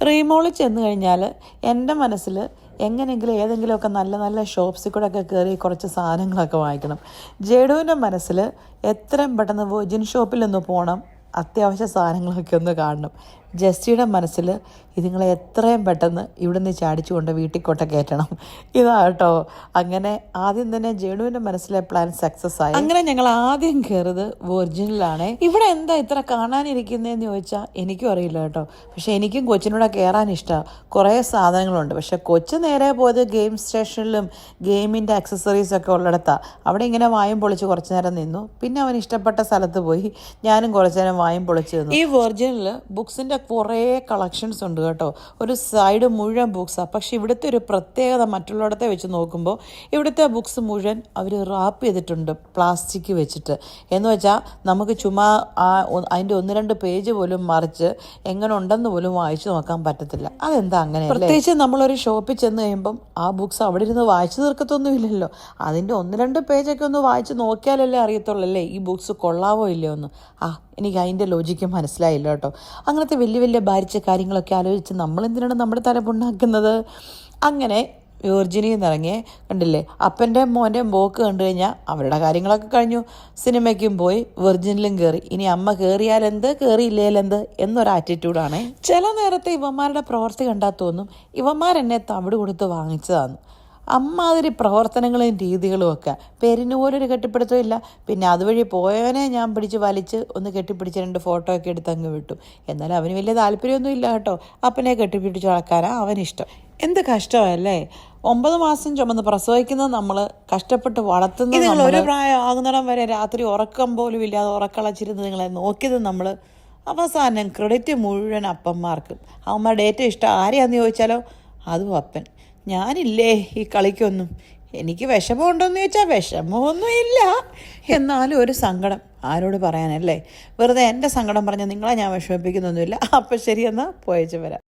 റീമോളിൽ ചെന്ന് കഴിഞ്ഞാൽ എൻ്റെ മനസ്സിൽ എങ്ങനെയെങ്കിലും ഏതെങ്കിലുമൊക്കെ നല്ല നല്ല ഷോപ്സിൽ കൂടെ ഒക്കെ കയറി കുറച്ച് സാധനങ്ങളൊക്കെ വാങ്ങിക്കണം. ജഡുവിൻ്റെ മനസ്സിൽ എത്രയും പെട്ടെന്ന് വെർജിൻ ഷോപ്പിലൊന്ന് പോകണം, അത്യാവശ്യ സാധനങ്ങളൊക്കെ ഒന്ന് കാണണം. ജെസ്സിയുടെ മനസ്സിൽ ഇതുങ്ങളെ എത്രയും പെട്ടെന്ന് ഇവിടെ നിന്ന് ചാടിച്ചു കൊണ്ട് വീട്ടിൽ കൊട്ട കയറ്റണം. ഇതാട്ടോ. അങ്ങനെ ആദ്യം തന്നെ ജഡുവിൻ്റെ മനസ്സിലെ പ്ലാൻ സക്സസ് ആയി. അങ്ങനെ ഞങ്ങൾ ആദ്യം കയറിയത് വെർജിനിലാണ്. ഇവിടെ എന്താ ഇത്ര കാണാനിരിക്കുന്നതെന്ന് ചോദിച്ചാൽ എനിക്കും അറിയില്ല കേട്ടോ. പക്ഷെ എനിക്കും കൊച്ചിനൂടെ കയറാൻ ഇഷ്ടമാണ്. കുറേ സാധനങ്ങളുണ്ട്. പക്ഷെ കൊച്ച് നേരെ പോയത് ഗെയിം സ്റ്റേഷനിലും ഗെയിമിൻ്റെ ആക്സസറീസൊക്കെ ഉള്ളിടത്താണ്. അവിടെ ഇങ്ങനെ വായും പൊളിച്ച് കുറച്ച് നേരം നിന്നു. പിന്നെ അവൻ ഇഷ്ടപ്പെട്ട സ്ഥലത്ത് പോയി. ഞാനും കുറച്ച് നേരം വായും പൊളിച്ച് നിന്നു. ഈ വെർജിനിൽ ബുക്സിൻ്റെ കുറേ കളക്ഷൻസ് ഉണ്ട് കേട്ടോ. ഒരു സൈഡ് മുഴുവൻ ബുക്സാണ്. പക്ഷെ ഇവിടുത്തെ ഒരു പ്രത്യേകത മറ്റുള്ളിടത്തെ വെച്ച് നോക്കുമ്പോൾ ഇവിടുത്തെ ബുക്സ് മുഴുവൻ അവർ റാപ്പ് ചെയ്തിട്ടുണ്ട് പ്ലാസ്റ്റിക് വെച്ചിട്ട്. എന്ന് വെച്ചാൽ നമുക്ക് ചുമ്മാ അതിൻ്റെ 1-2 പേജ് പോലും മറിച്ച് എങ്ങനെ ഉണ്ടെന്ന് പോലും വായിച്ചു നോക്കാൻ പറ്റത്തില്ല. അതെന്താ അങ്ങനെ? പ്രത്യേകിച്ച് നമ്മളൊരു ഷോപ്പിൽ ചെന്ന് കഴിയുമ്പം ആ ബുക്സ് അവിടെ ഇരുന്ന് വായിച്ചു തീർക്കത്തൊന്നുമില്ലല്ലോ. അതിൻ്റെ 1-2 പേജൊക്കെ ഒന്ന് വായിച്ച് നോക്കിയാലല്ലേ അറിയത്തുള്ളല്ലേ ഈ ബുക്സ് കൊള്ളാവോ ഇല്ലയോ എന്ന്. എനിക്ക് അതിൻ്റെ ലോജിക്ക് മനസ്സിലായില്ല കേട്ടോ. അങ്ങനത്തെ വലിയ വലിയ ഭാരിച്ച കാര്യങ്ങളൊക്കെ ആലോചിച്ച് നമ്മളെന്തിനാണ് നമ്മുടെ തല പുണ്ണാക്കുന്നത്? അങ്ങനെ വെർജിനിയിൽ നിന്ന് ഇറങ്ങിയേ കണ്ടില്ലേ, അപ്പൻ്റെ മോൻ്റെയും പോക്ക് കണ്ടു കഴിഞ്ഞാൽ അവരുടെ കാര്യങ്ങളൊക്കെ കഴിഞ്ഞു. സിനിമയ്ക്കും പോയി, വെർജിനിലും കയറി. ഇനി അമ്മ കയറിയാലെന്ത് കയറിയില്ലേലെന്ത് എന്നൊരു ആറ്റിറ്റ്യൂഡാണ്. ചില നേരത്തെ ഇവന്മാരുടെ പ്രവൃത്തി കണ്ടാൽ തോന്നും ഇവന്മാരെന്നെ തവിട് കൊടുത്ത് വാങ്ങിച്ചതാണ്. അമ്മാതിരി പ്രവർത്തനങ്ങളും രീതികളും ഒക്കെ. പേരിന് പോലൊരു കെട്ടിപ്പിടുത്തവും ഇല്ല. പിന്നെ അതുവഴി പോയവനെ ഞാൻ പിടിച്ച് വലിച്ച് ഒന്ന് കെട്ടിപ്പിടിച്ച് 2 ഫോട്ടോ ഒക്കെ എടുത്ത് അങ്ങ് വിട്ടു. എന്നാലും അവന് വലിയ താല്പര്യമൊന്നും ഇല്ല കേട്ടോ. അപ്പനെ കെട്ടിപ്പിടിച്ച് വളക്കാനാണ് അവനിഷ്ടം. എന്ത് കഷ്ടമല്ലേ? 9 മാസം ചുമന്ന് പ്രസവിക്കുന്നത് നമ്മൾ, കഷ്ടപ്പെട്ട് വളർത്തുന്നത് നമ്മൾ, ഒരു പ്രായം ആകുന്നിടം വരെ രാത്രി ഉറക്കം പോലും ഇല്ലാതെ ഉറക്കളച്ചിരുന്ന് നിങ്ങളെ നോക്കിയത് നമ്മൾ. അവസാനം ക്രെഡിറ്റ് മുഴുവൻ അപ്പന്മാർക്ക്. അവന്മാരുടെ ഏറ്റവും ഇഷ്ടം ആരെയാണെന്ന് ചോദിച്ചാലോ അതും അപ്പൻ. ഞാനില്ലേ ഈ കളിക്കൊന്നും. എനിക്ക് വിഷമമുണ്ടോയെന്ന് ചോദിച്ചാൽ വിഷമമൊന്നും ഇല്ല. എന്നാലും ഒരു സങ്കടം ആരോട് പറയാനല്ലേ? വെറുതെ എൻ്റെ സങ്കടം പറഞ്ഞാൽ നിങ്ങളെ ഞാൻ വിഷമിപ്പിക്കുന്നൊന്നുമില്ല. അപ്പം ശരി, എന്നാൽ പോയച്ചു വരാം.